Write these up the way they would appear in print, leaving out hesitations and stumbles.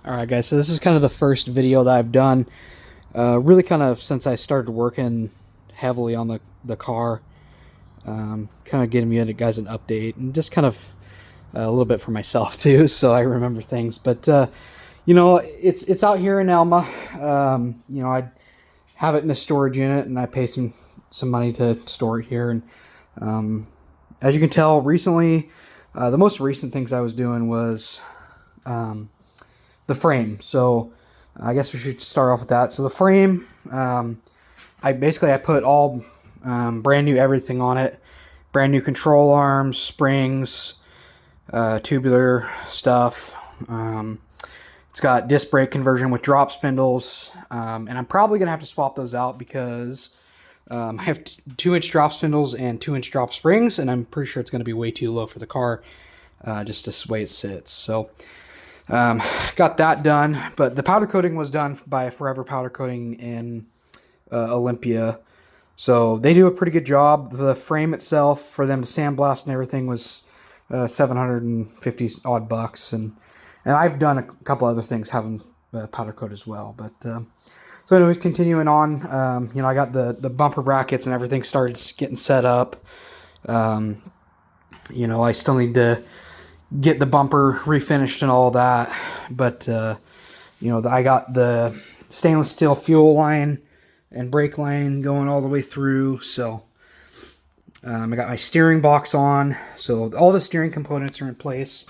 Alright guys, so this is kind of the first video that I've done, really kind of since I started working heavily on the car, kind of getting you guys an update, and just kind of a little bit for myself too, so I remember things, but you know, it's out here in Alma. You know, I have it in a storage unit, and I pay some money to store it here, and as you can tell, recently, the most recent things I was doing was the frame. So I guess we should start off with that. So the frame, I put all brand new everything on it, brand new control arms, springs, tubular stuff. It's got disc brake conversion with drop spindles, and I'm probably gonna have to swap those out because I have 2-inch drop spindles and 2-inch drop springs, and I'm pretty sure it's gonna be way too low for the car, just the way it sits. So got that done, but the powder coating was done by Forever Powder Coating in Olympia, so they do a pretty good job. The frame itself, for them to sandblast and everything, was $750 odd bucks, and I've done a couple other things having powder coat as well. But so anyways, continuing on, you know, I got the bumper brackets and everything started getting set up. You know, I still need to get the bumper refinished and all that, but you know, I got the stainless steel fuel line and brake line going all the way through. So I got my steering box on, so all the steering components are in place,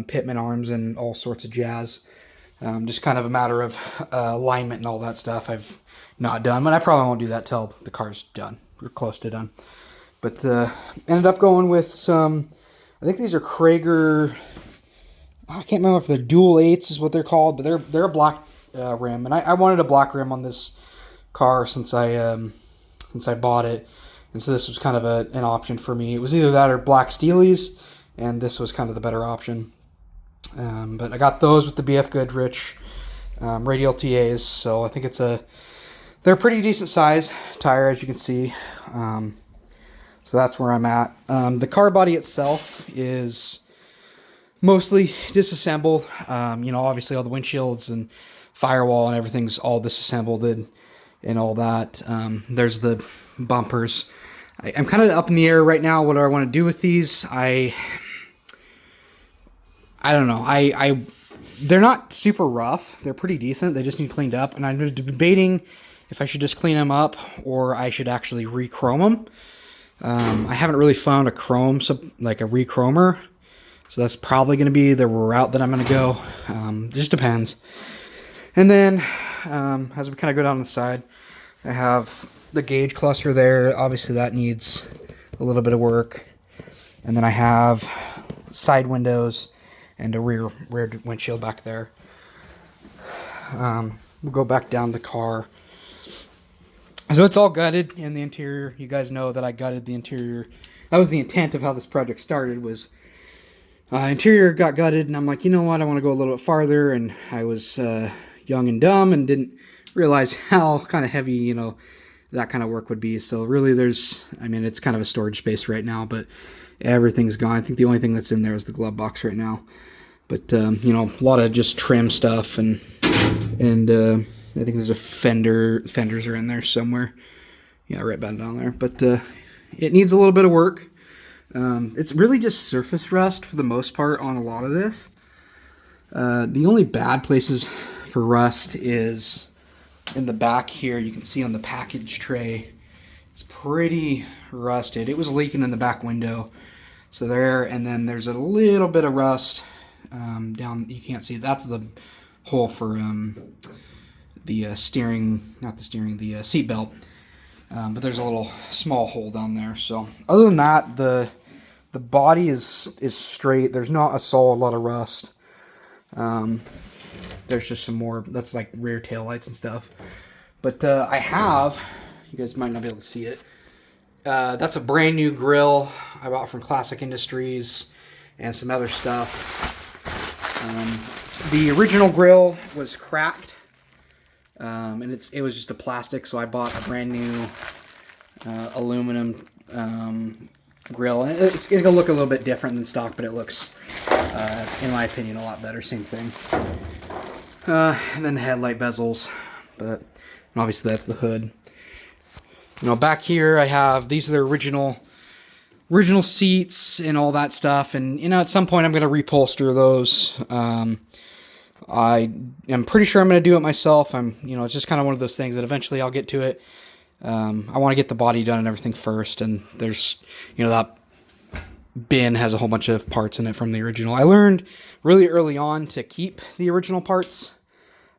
pitman arms and all sorts of jazz. Just kind of a matter of alignment and all that stuff I've not done, but I probably won't do that till the car's done or close to done. But ended up going with some, I think these are Krager, I can't remember if they're dual 8s is what they're called, but they're a black rim, and I wanted a black rim on this car since I bought it, and so this was kind of an option for me. It was either that or black Steelies, and this was kind of the better option. But I got those with the BF Goodrich radial TAs, so I think they're a pretty decent size tire, as you can see. So that's where I'm at. The car body itself is mostly disassembled. You know, obviously all the windshields and firewall and everything's all disassembled and all that. There's the bumpers. I'm kind of up in the air right now what I want to do with these. I don't know. They're not super rough. They're pretty decent. They just need cleaned up, and I'm debating if I should just clean them up or I should actually re-chrome them. I haven't really found a chrome, like a re-chromer, so that's probably going to be the route that I'm going to go. Just depends. And then, as we kind of go down the side, I have the gauge cluster there. Obviously, that needs a little bit of work. And then I have side windows and a rear windshield back there. We'll go back down the car. So it's all gutted in the interior. You guys know that I gutted the interior. That was the intent of how this project started, was interior got gutted, and I'm like, you know what, I want to go a little bit farther, and I was young and dumb and didn't realize how kind of heavy, you know, that kind of work would be. So really I mean, it's kind of a storage space right now, but everything's gone. I think the only thing that's in there is the glove box right now. But, you know, a lot of just trim stuff, and I think there's a fenders are in there somewhere. Yeah, right back down there. But it needs a little bit of work. It's really just surface rust for the most part on a lot of this. The only bad places for rust is in the back here. You can see on the package tray, it's pretty rusted. It was leaking in the back window. So there, and then there's a little bit of rust down, you can't see, that's the hole for the steering, not the steering, the seat belt. But there's a little small hole down there. So other than that, the body is straight. There's not a lot of rust. There's just some more, that's like rear tail lights and stuff. But I have, you guys might not be able to see it, that's a brand new grill I bought from Classic Industries and some other stuff. The original grill was cracked, and it was just a plastic, so I bought a brand new aluminum grill. And it's going to look a little bit different than stock, but it looks In my opinion, a lot better. Same thing. And then the headlight bezels, but obviously that's the hood. Back here I have, these are the original seats and all that stuff, and at some point I'm going to reupholster those. I am pretty sure I'm going to do it myself. It's just kind of one of those things that eventually I'll get to it. I want to get the body done and everything first, and there's, that bin has a whole bunch of parts in it from the original. I learned really early on to keep the original parts,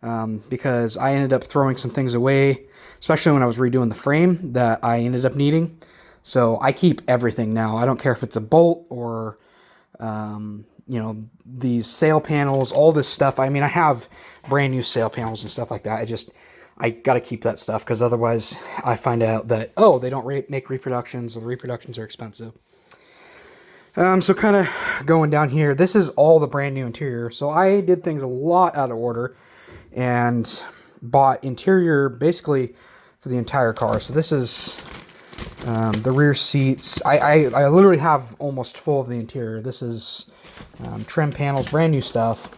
because I ended up throwing some things away, especially when I was redoing the frame, that I ended up needing. So I keep everything now. I don't care if it's a bolt or, these sail panels, all this stuff. I have brand new sail panels and stuff like that. I got to keep that stuff, because otherwise I find out that, they don't make reproductions, or the reproductions are expensive. So kind of going down here, this is all the brand new interior. So I did things a lot out of order and bought interior basically for the entire car. So this is the rear seats. I literally have almost full of the interior. This is trim panels, brand new stuff,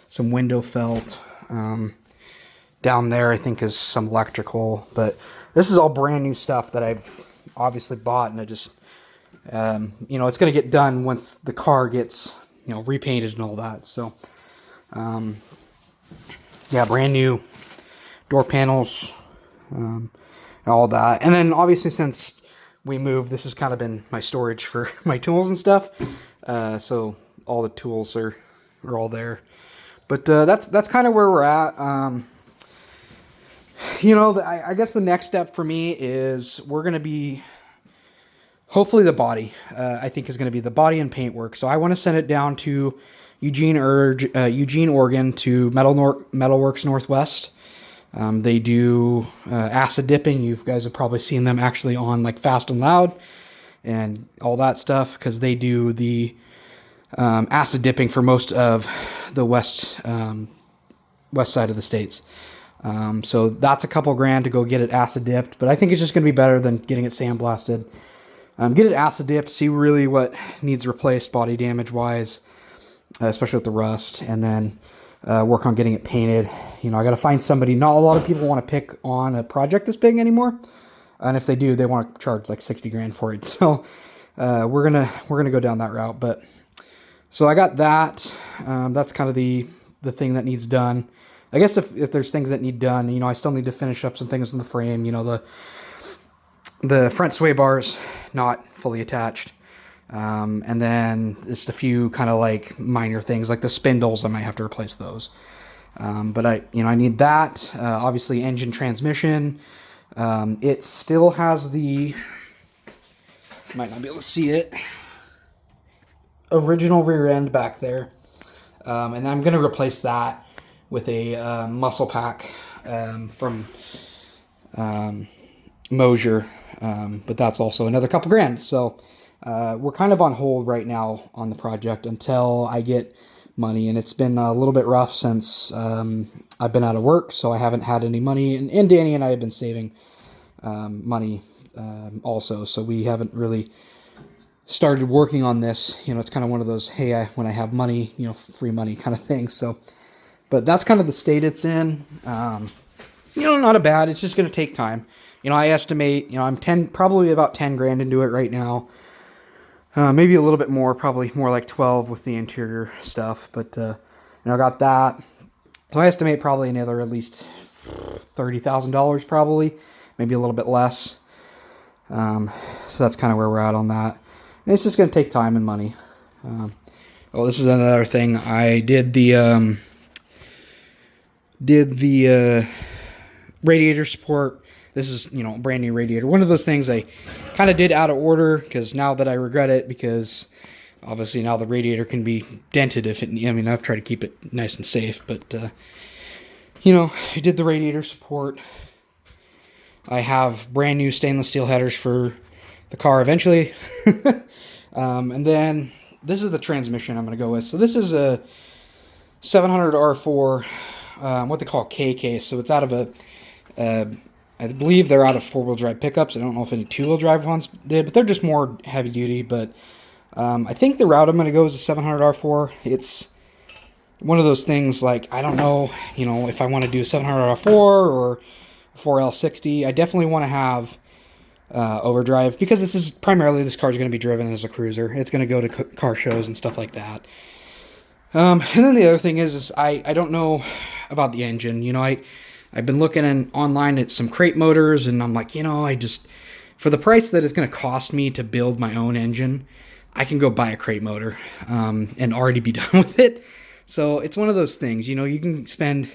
some window felt. Down there I think is some electrical, but this is all brand new stuff that I've obviously bought, and I just it's going to get done once the car gets repainted and all that. So yeah, brand new door panels, all that. And then obviously since we moved, this has kind of been my storage for my tools and stuff. So all the tools are all there. But that's kind of where we're at. I guess the next step for me is we're going to be, hopefully the body, I think is going to be the body and paint work. So I want to send it down to Eugene, Oregon, to Metalworks Northwest. They do acid dipping. You guys have probably seen them actually on like Fast and Loud and all that stuff, because they do the acid dipping for most of the west side of the states. So that's a couple grand to go get it acid dipped, but I think it's just going to be better than getting it sandblasted. Get it acid dipped, see really what needs replaced body damage wise, especially with the rust, and then work on getting it painted. I got to find somebody. Not a lot of people want to pick on a project this big anymore, and if they do, they want to charge like 60 grand for it. So we're gonna go down that route. But so I got that. That's kind of the thing that needs done. I guess if there's things that need done, I still need to finish up some things in the frame. The front sway bars not fully attached. And then just a few kind of like minor things like the spindles. I might have to replace those. But I need that. Obviously engine, transmission. It still has the, might not be able to see it, original rear end back there. And I'm going to replace that with a muscle pack from Mosier. But that's also another couple grand. So we're kind of on hold right now on the project until I get money. And it's been a little bit rough since I've been out of work, so I haven't had any money. And Danny and I have been saving money also, so we haven't really started working on this. It's kind of one of those, hey, when I have money, free money kind of thing. So, but that's kind of the state it's in. Not a bad. It's just going to take time. I estimate, I'm probably about 10 grand into it right now. Maybe a little bit more, probably more like 12 with the interior stuff. But, I got that. So I estimate probably another at least $30,000 probably, maybe a little bit less. So that's kind of where we're at on that. And it's just going to take time and money. This is another thing. I did the radiator support. This is, a brand new radiator. One of those things I kind of did out of order, because now that I regret it, because obviously now the radiator can be dented if it, I've tried to keep it nice and safe, but, I did the radiator support. I have brand new stainless steel headers for the car eventually. And then this is the transmission I'm going to go with. So this is a 700 R4, what they call K case. So it's out of I believe they're out of 4-wheel drive pickups. I don't know if any 2-wheel drive ones did, but they're just more heavy duty. But I think the route I'm going to go is a 700R4. It's one of those things, like, I don't know, if I want to do a 700R4 or a 4L60. I definitely want to have overdrive, because this car is going to be driven as a cruiser. It's going to go to car shows and stuff like that. And then the other thing is I don't know about the engine. I've been looking online at some crate motors, and I'm like, for the price that it's going to cost me to build my own engine, I can go buy a crate motor and already be done with it. So it's one of those things. You can spend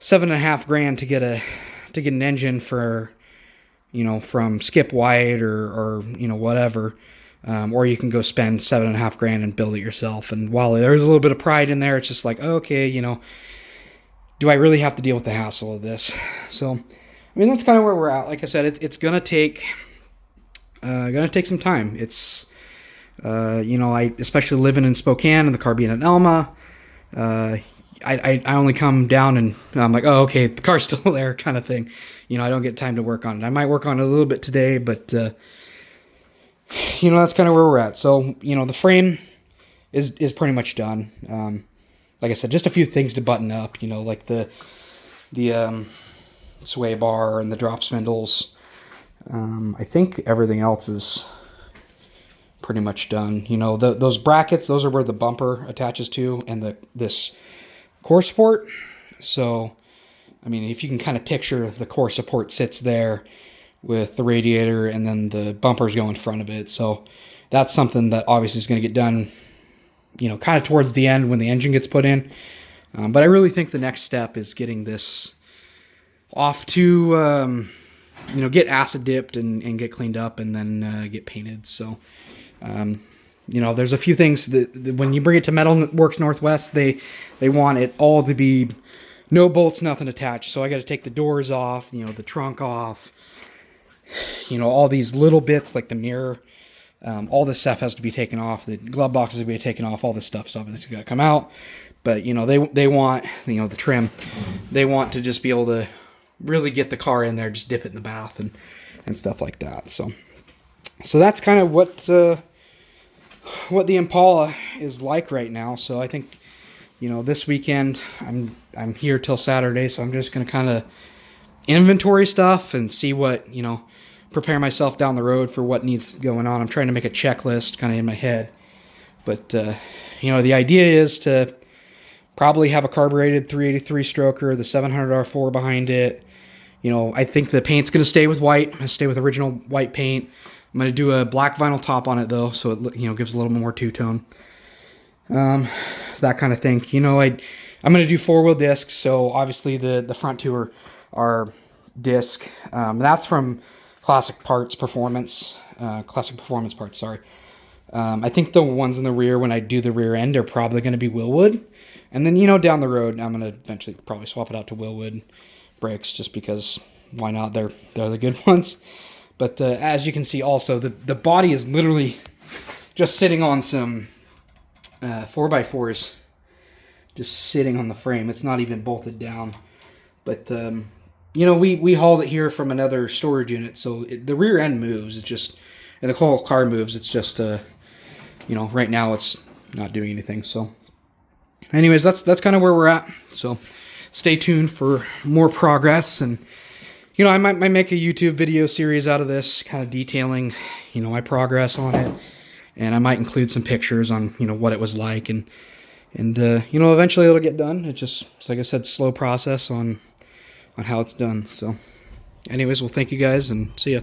$7,500 to get an engine for, from Skip White or whatever. Or you can go spend $7,500 and build it yourself. And while there's a little bit of pride in there, it's just like, okay, do I really have to deal with the hassle of this? So, that's kind of where we're at. Like I said, it's gonna take some time. It's, I especially living in Spokane and the car being in Elma. I only come down and I'm like, oh, okay, the car's still there, kind of thing. I don't get time to work on it. I might work on it a little bit today, but that's kind of where we're at. So, the frame is pretty much done. Like I said, just a few things to button up, like the sway bar and the drop spindles. I think everything else is pretty much done. Those brackets, those are where the bumper attaches to, and this core support. So, if you can kind of picture, the core support sits there with the radiator, and then the bumpers go in front of it. So that's something that obviously is going to get done, kind of towards the end when the engine gets put in. But I really think the next step is getting this off to, get acid dipped and get cleaned up, and then get painted. So, there's a few things that when you bring it to Metal Works Northwest, they want it all to be no bolts, nothing attached. So I got to take the doors off, the trunk off, all these little bits like the mirror, all this stuff has to be taken off. The glove boxes have to be taken off. All this stuff's obviously got to come out. But they want the trim. They want to just be able to really get the car in there, just dip it in the bath and stuff like that. So that's kind of what the Impala is like right now. So I think this weekend I'm here till Saturday, so I'm just gonna kind of inventory stuff and see what prepare myself down the road for what needs going on. I'm trying to make a checklist kind of in my head, but the idea is to probably have a carbureted 383 stroker, the 700R4 behind it. I think the paint's going to stay with white. I'm going to stay with original white paint. I'm going to do a black vinyl top on it, though, so it gives a little more two-tone. That kind of thing. I'm going to do four-wheel discs, so obviously the front two are disc. That's from Classic Performance parts, sorry. I think the ones in the rear, when I do the rear end, are probably going to be Willwood. And then, down the road, I'm going to eventually probably swap it out to Willwood brakes, just because, why not? They're the good ones. But as you can see also, the body is literally just sitting on some 4x4s, just sitting on the frame. It's not even bolted down. But, we hauled it here from another storage unit, so the rear end moves. It's just, and the whole car moves. It's just, right now it's not doing anything. So, anyways, that's kind of where we're at. So, stay tuned for more progress, and I might make a YouTube video series out of this, kind of detailing, my progress on it, and I might include some pictures on, what it was like, and eventually it'll get done. It just, like I said, slow process on how it's done. So, anyways, well, thank you guys, and see ya.